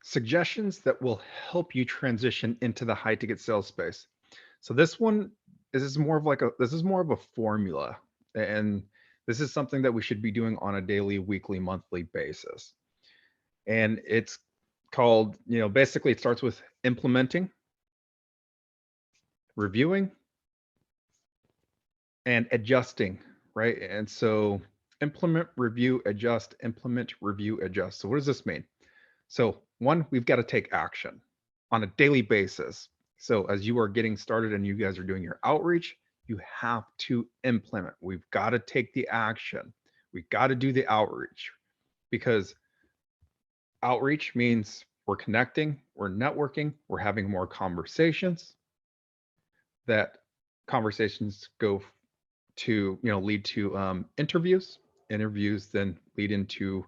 Suggestions that will help you transition into the high ticket sales space. So this is more of a formula, and this is something that we should be doing on a daily, weekly, monthly basis. And it's called, basically it starts with implementing, reviewing, and adjusting, right? And so implement, review, adjust, implement, review, adjust. So what does this mean? So one, we've got to take action on a daily basis. So as you are getting started and you guys are doing your outreach, you have to implement. We've got to take the action. We've got to do the outreach, because outreach means we're connecting, we're networking, we're having more conversations. That conversations go to, lead to interviews. Interviews then lead into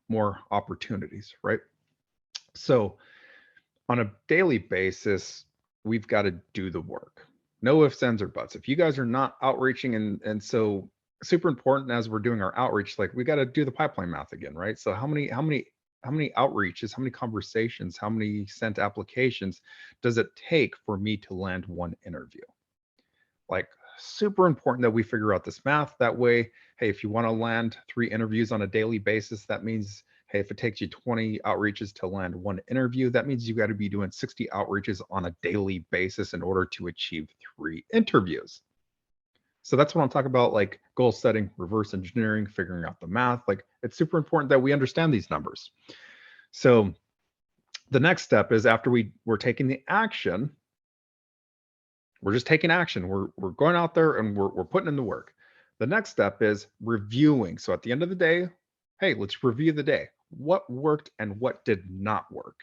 more opportunities, right? So on a daily basis, we've got to do the work. No ifs, ands, or buts. If you guys are not outreaching, and so super important as we're doing our outreach, like we got to do the pipeline math again, right? So how many outreaches, how many conversations, how many sent applications does it take for me to land one interview? Like, super important that we figure out this math. That way, hey, if you want to land 3 interviews on a daily basis, that means, hey, if it takes you 20 outreaches to land one interview, that means you got to be doing 60 outreaches on a daily basis in order to achieve 3 interviews. So that's what I'm talking about, like goal setting, reverse engineering, figuring out the math. Like, it's super important that we understand these numbers. So the next step is, after we're taking the action, we're just taking action. We're going out there and we're putting in the work. The next step is reviewing. So at the end of the day, hey, let's review the day. What worked and what did not work?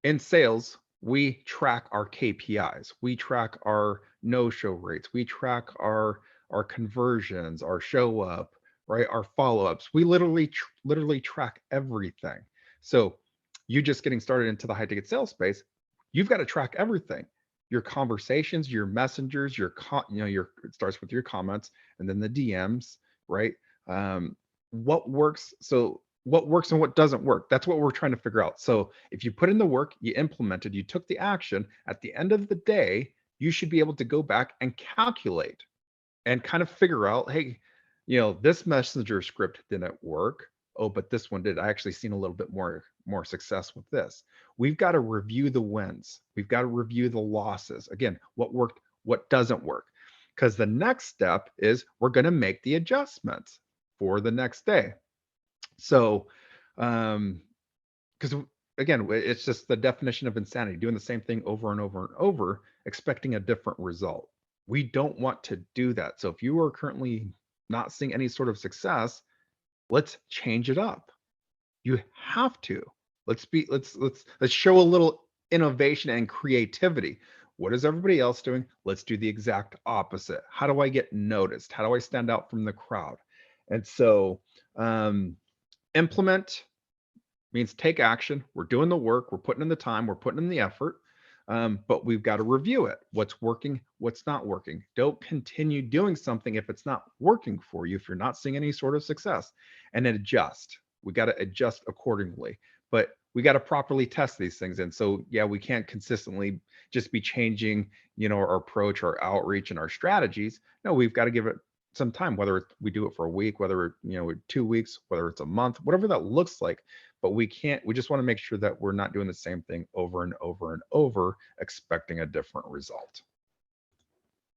In sales, we track our KPIs. We track our no-show rates. We track our conversions, our show up, right? Our follow-ups. We literally track everything. So you just getting started into the high ticket sales space, you've got to track everything. Your conversations, your messengers, it starts with your comments and then the DMs, right? What works? So what works and what doesn't work? That's what we're trying to figure out. So if you put in the work, you implemented, you took the action, at the end of the day, you should be able to go back and calculate and kind of figure out, hey, this messenger script didn't work. Oh, but this one did. I actually seen a little bit more success with this. We've got to review the wins. We've got to review the losses. Again, what worked, what doesn't work. Because the next step is we're going to make the adjustments for the next day. So, because again, it's just the definition of insanity, doing the same thing over and over and over, expecting a different result. We don't want to do that. So if you are currently not seeing any sort of success, let's change it up. You have to. Let's show a little innovation and creativity. What is everybody else doing? Let's do the exact opposite. How do I get noticed? How do I stand out from the crowd? And so implement means take action. We're doing the work. We're putting in the time. We're putting in the effort. But we've got to review it. What's working? What's not working? Don't continue doing something if it's not working for you, if you're not seeing any sort of success, and then adjust. We got to adjust accordingly. But we got to properly test these things. And so, yeah, we can't consistently just be changing, our approach, our outreach, and our strategies. No, we've got to give it some time, whether we do it for a week, whether 2 weeks, whether it's a month, whatever that looks like. But we just want to make sure that we're not doing the same thing over and over and over, expecting a different result.